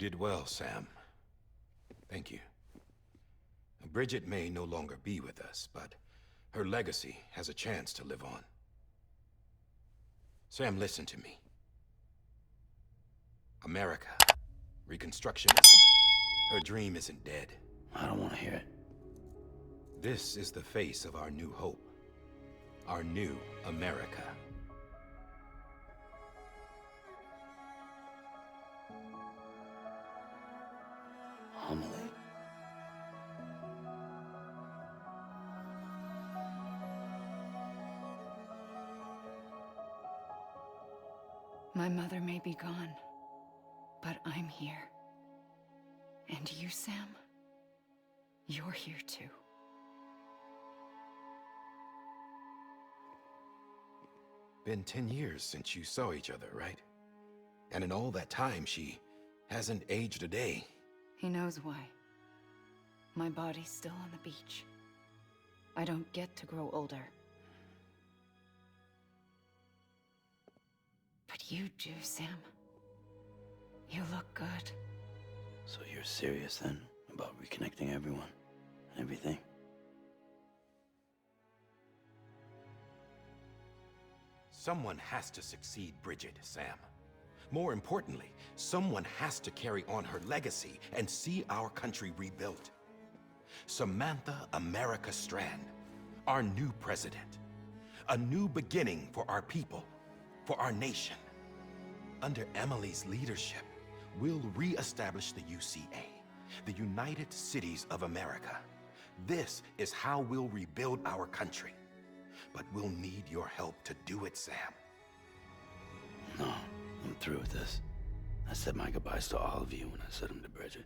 did well, Sam. Thank you. Bridget may no longer be with us, but her legacy has a chance to live on. Sam, listen to me. America, Reconstructionism. Her dream isn't dead. I don't want to hear it. This is the face of our new hope. Our new America. Amelie. My mother may be gone, but I'm here. And you, Sam? You're here too. Been 10 years since you saw each other, right? And in all that time, she hasn't aged a day. He knows why. My body's still on the beach. I don't get to grow older. But you do, Sam. You look good. So you're serious then, about reconnecting everyone and everything? Someone has to succeed Bridget, Sam. More importantly, someone has to carry on her legacy and see our country rebuilt. Samantha America Strand, our new president. A new beginning for our people, for our nation. Under Amelie's leadership, we'll re-establish the UCA, the United Cities of America. This is how we'll rebuild our country. But we'll need your help to do it, Sam. No, I'm through with this. I said my goodbyes to all of you when I said them to Bridget.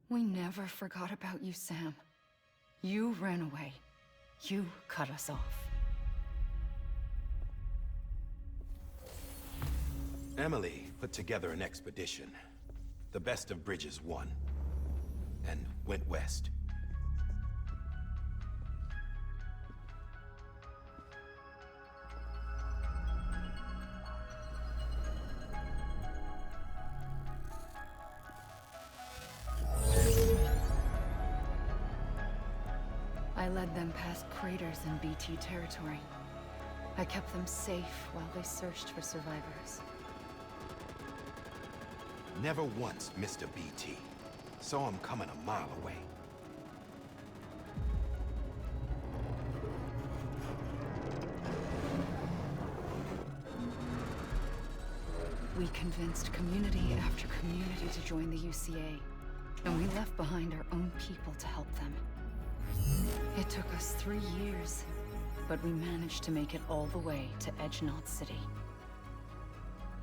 We never forgot about you, Sam. You ran away. You cut us off. Amelie put together an expedition. The best of Bridges won. And went west. I led them past craters in BT territory. I kept them safe while they searched for survivors. Never once missed a BT. Saw him coming a mile away. We convinced community after community to join the UCA, and we left behind our own people to help them. It took us 3 years, but we managed to make it all the way to Edge Knot City.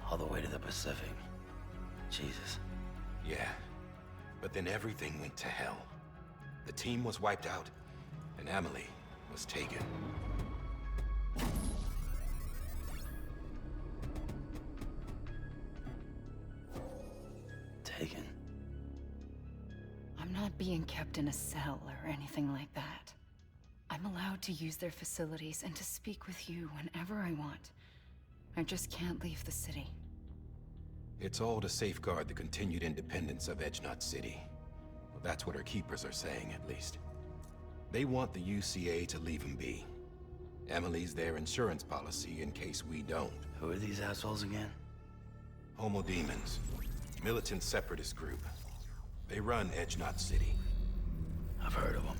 All the way to the Pacific. Jesus. Yeah, but then everything went to hell. The team was wiped out, and Amelie was taken. Taken? I'm not being kept in a cell or anything like that. I'm allowed to use their facilities and to speak with you whenever I want. I just can't leave the city. It's all to safeguard the continued independence of Edge Knot City. Well, that's what her keepers are saying, at least. They want the UCA to leave him be. Amelie's their insurance policy in case we don't. Who are these assholes again? Homo Demens. Militant separatist group. They run Edge Knot City. I've heard of them.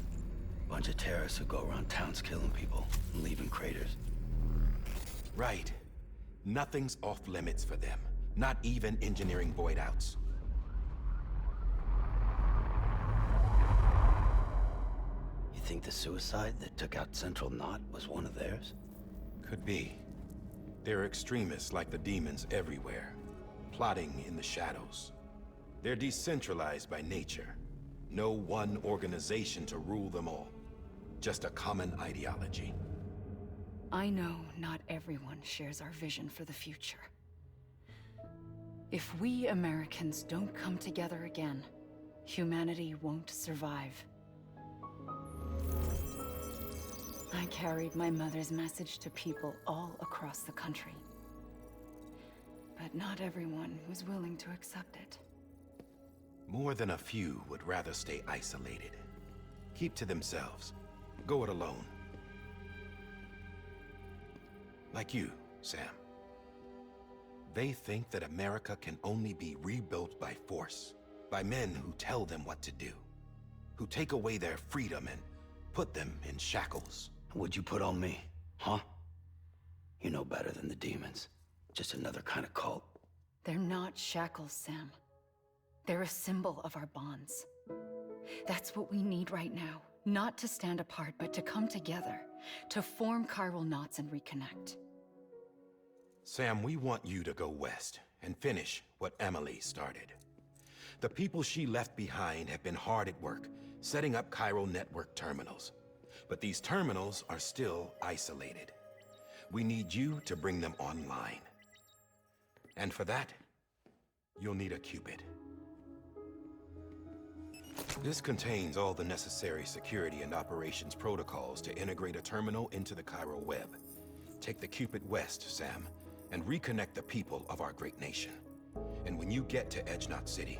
Bunch of terrorists who go around towns killing people and leaving craters. Right. Nothing's off limits for them. Not even engineering void outs. You think the suicide that took out Central Knot was one of theirs? Could be. There are extremists like the demons everywhere, plotting in the shadows. They're decentralized by nature. No one organization to rule them all. Just a common ideology. I know not everyone shares our vision for the future. If we Americans don't come together again, humanity won't survive. I carried my mother's message to people all across the country. But not everyone was willing to accept it. More than a few would rather stay isolated. Keep to themselves. Go it alone. Like you, Sam. They think that America can only be rebuilt by force, by men who tell them what to do, who take away their freedom and put them in shackles. What'd you put on me, huh? You know better than the demons. Just another kind of cult. They're not shackles, Sam. They're a symbol of our bonds. That's what we need right now. Not to stand apart, but to come together. To form chiral knots and reconnect. Sam, we want you to go west and finish what Amelie started. The people she left behind have been hard at work, setting up chiral network terminals. But these terminals are still isolated. We need you to bring them online. And for that, you'll need a Cupid. This contains all the necessary security and operations protocols to integrate a terminal into the chiral web. Take the Cupid west, Sam, and reconnect the people of our great nation. And when you get to Edge Knot City,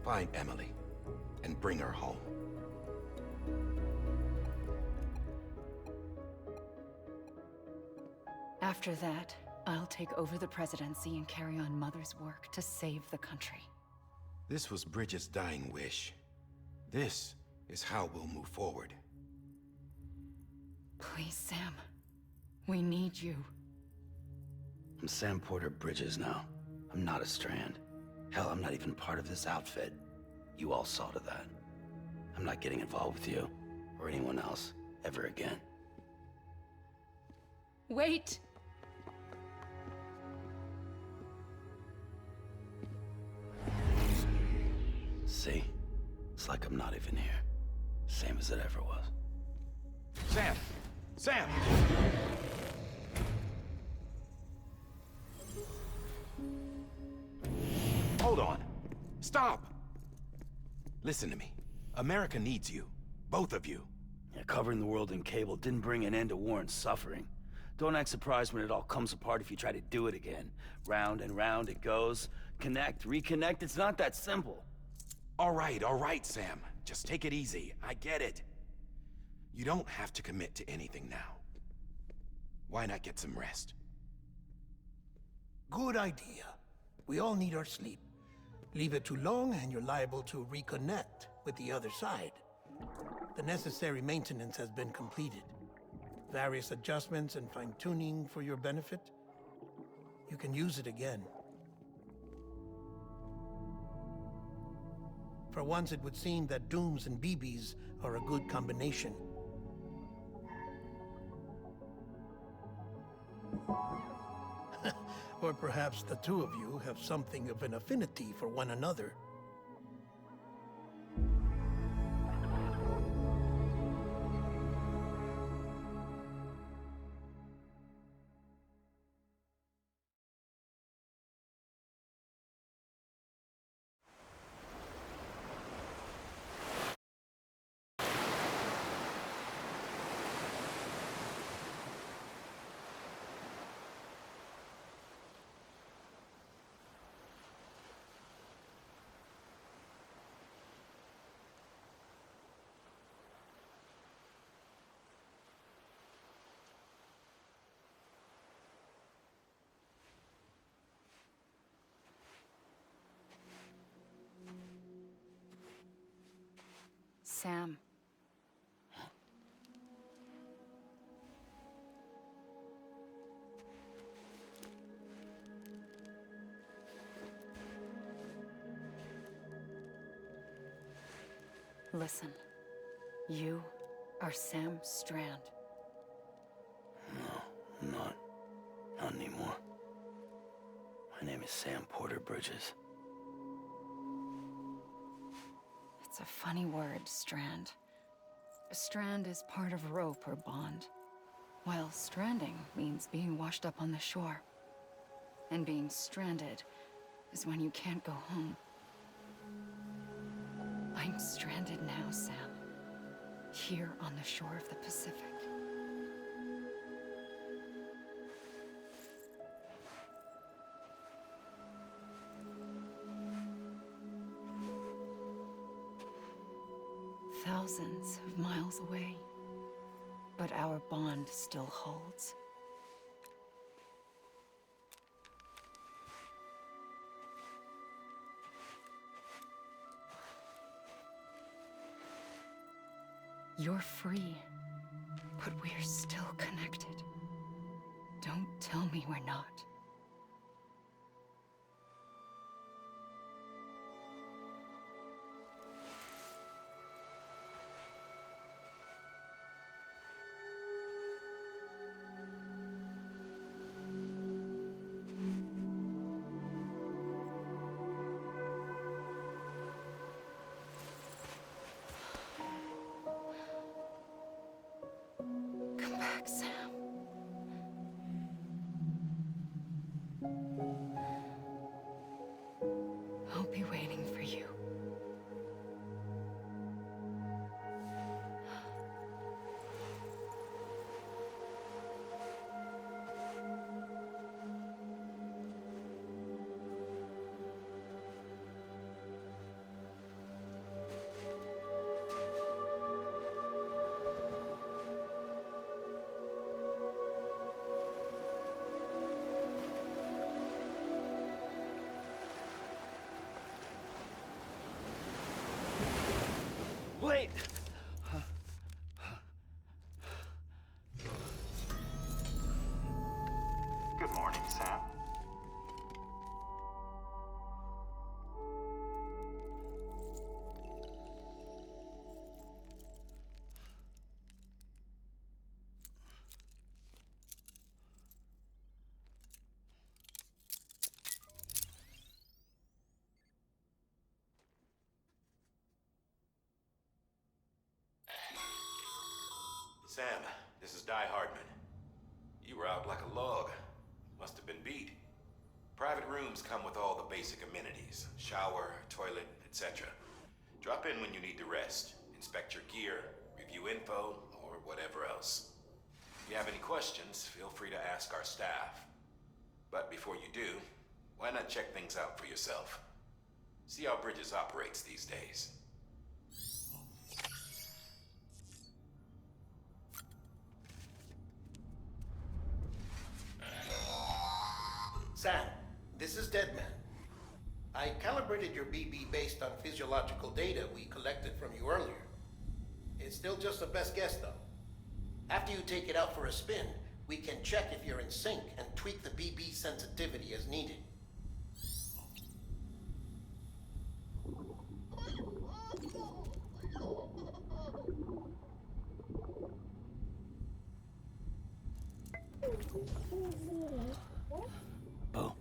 find Amelie and bring her home. After that, I'll take over the presidency and carry on Mother's work to save the country. This was Bridget's dying wish. This is how we'll move forward. Please, Sam. We need you. I'm Sam Porter Bridges now. I'm not a Strand. Hell, I'm not even part of this outfit. You all saw to that. I'm not getting involved with you, or anyone else, ever again. Wait! See? It's like I'm not even here. Same as it ever was. Sam! Sam! Hold on. Stop! Listen to me. America needs you. Both of you. Yeah, covering the world in cable didn't bring an end to war and suffering. Don't act surprised when it all comes apart if you try to do it again. Round and round it goes. Connect, reconnect, it's not that simple. All right, Sam. Just take it easy. I get it. You don't have to commit to anything now. Why not get some rest? Good idea. We all need our sleep. Leave it too long and you're liable to reconnect with the other side. The necessary maintenance has been completed. Various adjustments and fine-tuning for your benefit. You can use it again. For once, it would seem that Dooms and BBs are a good combination. Or perhaps the two of you have something of an affinity for one another. Sam. Listen. You are Sam Strand. No, I'm not. Not anymore. My name is Sam Porter Bridges. It's a funny word, Strand. A strand is part of rope or bond, while stranding means being washed up on the shore. And being stranded is when you can't go home. I'm stranded now, Sam. Here on the shore of the Pacific. thousands of miles away, but our bond still holds. You're free, but we're still connected. Don't tell me we're not. Come back, Sam. I'll be waiting for you. Wait! Good morning, Sam. Sam, this is Die-Hardman. You were out like a log. Must have been beat. Private rooms come with all the basic amenities. Shower, toilet, etc. Drop in when you need to rest. Inspect your gear, review info, or whatever else. If you have any questions, feel free to ask our staff. But before you do, why not check things out for yourself? See how Bridges operates these days. Sam, this is Deadman. I calibrated your BB based on physiological data we collected from you earlier. It's still just a best guess, though. After you take it out for a spin, we can check if you're in sync and tweak the BB sensitivity as needed. Bo.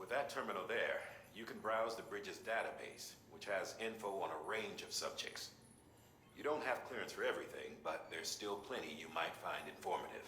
With that terminal there, you can browse the Bridges database, which has info on a range of subjects. You don't have clearance for everything, but there's still plenty you might find informative.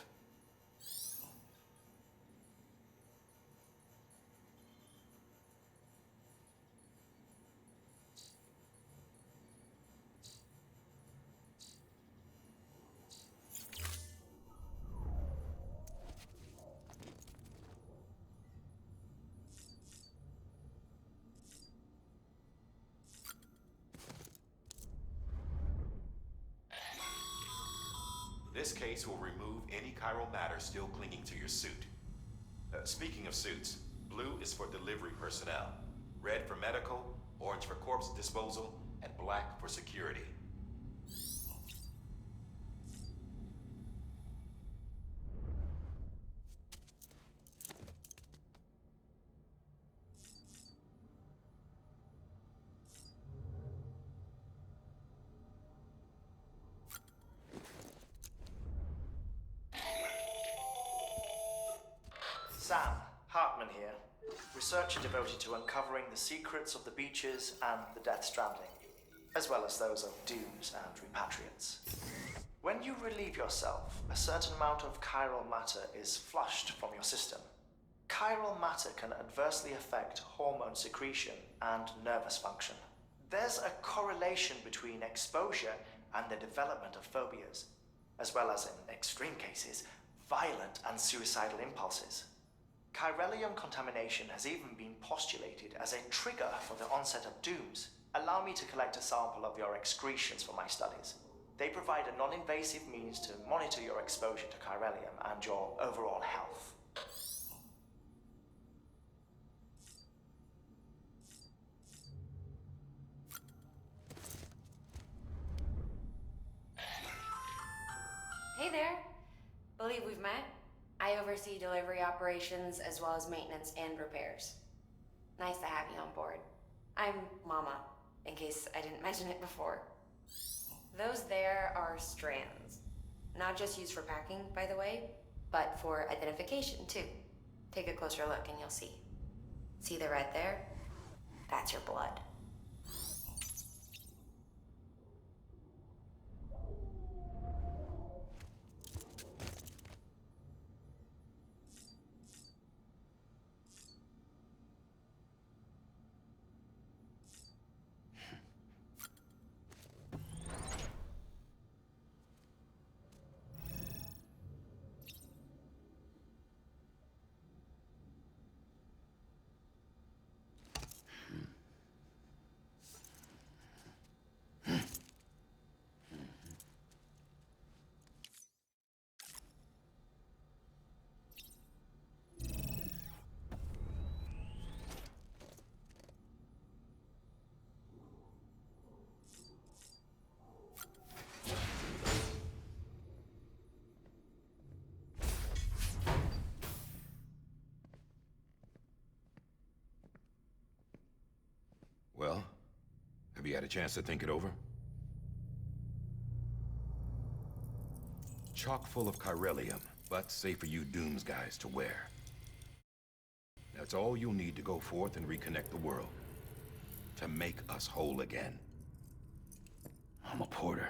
This case will remove any chiral matter still clinging to your suit. Speaking of suits, blue is for delivery personnel, red for medical, orange for corpse disposal, and black for security. Sam, Heartman here, researcher devoted to uncovering the secrets of the beaches and the Death Stranding, as well as those of dooms and repatriates. When you relieve yourself, a certain amount of chiral matter is flushed from your system. Chiral matter can adversely affect hormone secretion and nervous function. There's a correlation between exposure and the development of phobias, as well as, in extreme cases, violent and suicidal impulses. Chiralium contamination has even been postulated as a trigger for the onset of dooms. Allow me to collect a sample of your excretions for my studies. They provide a non-invasive means to monitor your exposure to chiralium and your overall health. Hey there. Believe we've met. I oversee delivery operations as well as maintenance and repairs. Nice to have you on board. I'm Mama, in case I didn't mention it before. Those there are strands. Not just used for packing, by the way, but for identification too. Take a closer look and you'll see. See the red there? That's your blood. Well, have you had a chance to think it over? Chock full of chiralium, but safe for you Dooms guys to wear. That's all you'll need to go forth and reconnect the world. To make us whole again. I'm a porter.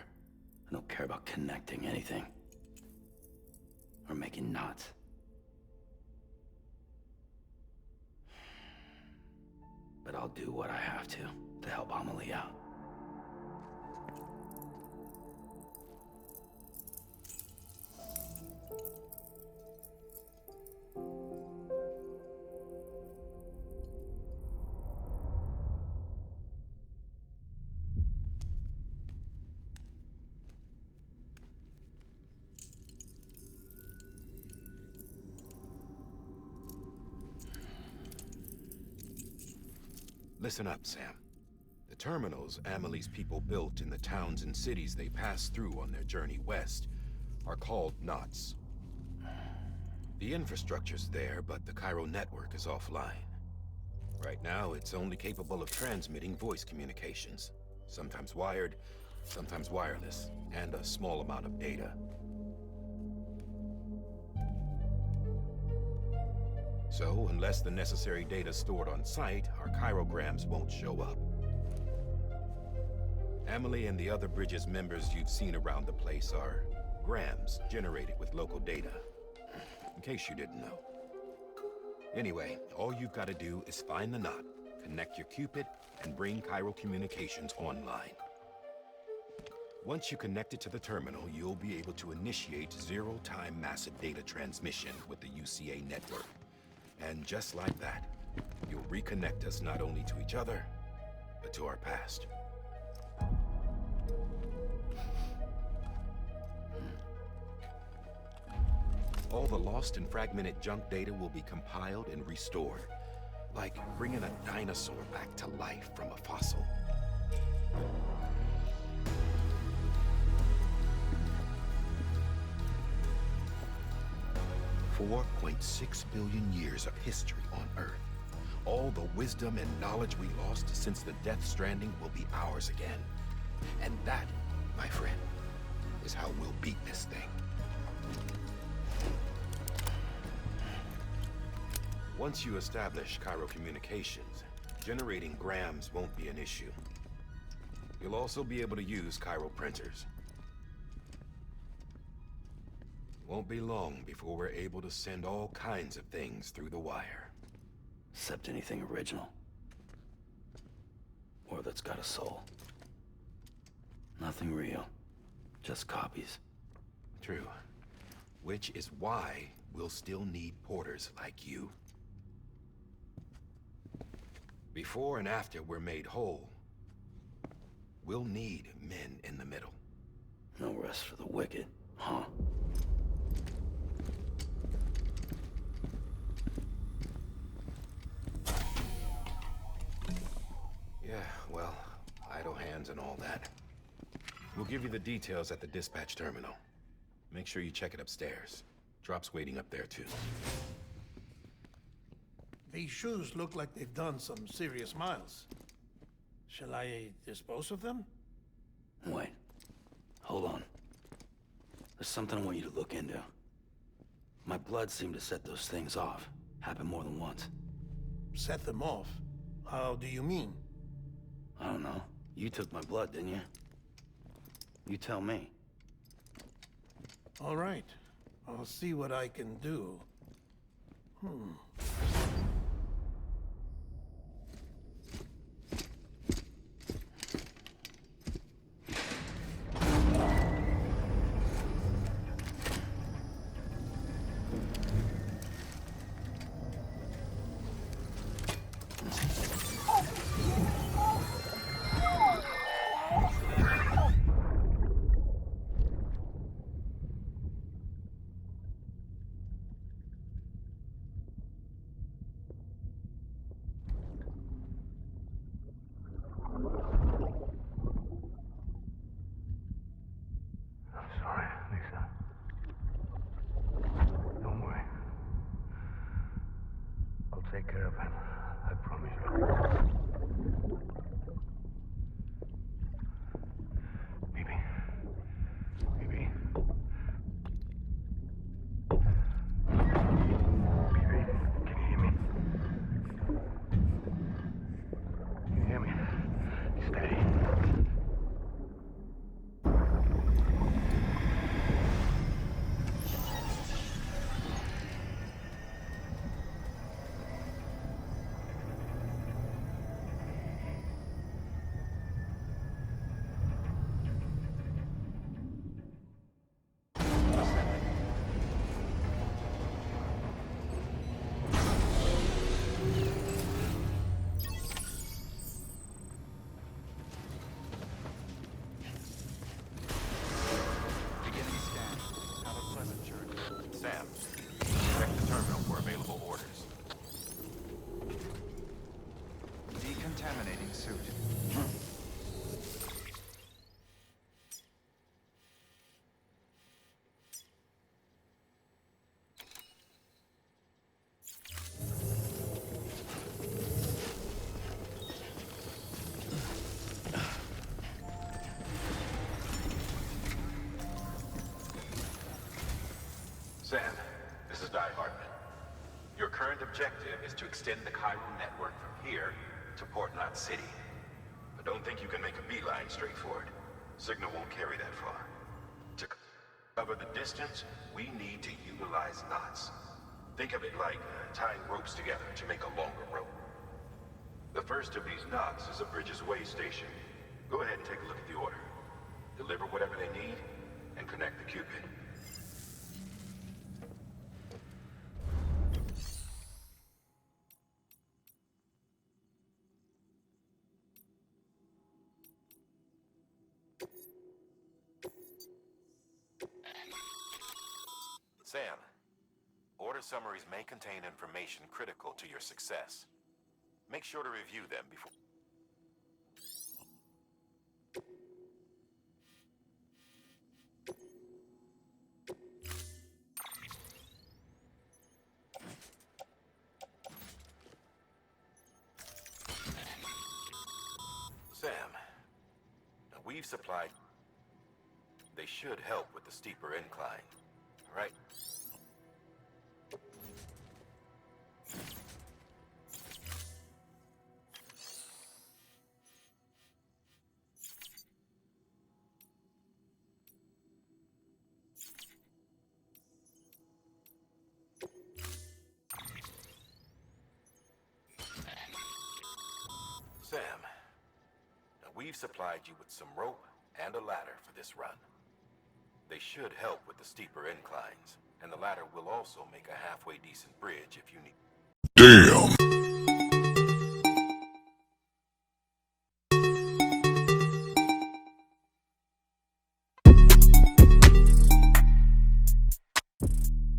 I don't care about connecting anything. Or making knots. But I'll do what I have to help Amelie out. Listen up, Sam. The terminals Amelie's people built in the towns and cities they passed through on their journey west are called knots. The infrastructure's there, but the Chiral Network is offline. Right now, it's only capable of transmitting voice communications. Sometimes wired, sometimes wireless, and a small amount of data. So, unless the necessary data's stored on site, our chirograms won't show up. Amelie and the other Bridges members you've seen around the place are grams generated with local data. In case you didn't know. Anyway, all you've got to do is find the knot, connect your Cupid, and bring chiral communications online. Once you connect it to the terminal, you'll be able to initiate zero-time massive data transmission with the UCA network. And just like that, you'll reconnect us not only to each other, but to our past. All the lost and fragmented junk data will be compiled and restored, like bringing a dinosaur back to life from a fossil. 4.6 billion years of history on Earth. All the wisdom and knowledge we lost since the Death Stranding will be ours again. And that, my friend, is how we'll beat this thing. Once you establish chiral communications, generating grams won't be an issue. You'll also be able to use chiral printers. Won't be long before we're able to send all kinds of things through the wire. Except anything original. Or that's got a soul. Nothing real. Just copies. True. Which is why we'll still need porters like you. Before and after we're made whole, we'll need men in the middle. No rest for the wicked, huh? Yeah, well, idle hands and all that. We'll give you the details at the dispatch terminal. Make sure you check it upstairs. Drop's waiting up there, too. These shoes look like they've done some serious miles. Shall I dispose of them? Wait. Hold on. There's something I want you to look into. My blood seemed to set those things off. Happened more than once. Set them off? How do you mean? I don't know. You took my blood, didn't you? You tell me. All right. I'll see what I can do. Sorry, Lisa. Don't worry. I'll take care of him. I promise you. Baby. Baby. Baby, can you hear me? Can you hear me? Steady. Sam, check the terminal for available orders. Decontaminating suit. Sam, this is Die-Hardman. Your current objective is to extend the Chiral Network from here to Port Knot City. But don't think you can make a beeline straight for it. Signal won't carry that far. To cover the distance, we need to utilize knots. Think of it like tying ropes together to make a longer rope. The first of these knots is a Bridges Way station. Go ahead and take a look at the order. Deliver whatever they need, and connect the Cupid. Sam, order summaries may contain information critical to your success. Make sure to review them before... Sam, we've supplied... They should help with the steeper incline, right? Sam, We've supplied you with some rope and a ladder for this run. They should help with the steeper inclines, and the ladder will also make a halfway decent bridge if you need.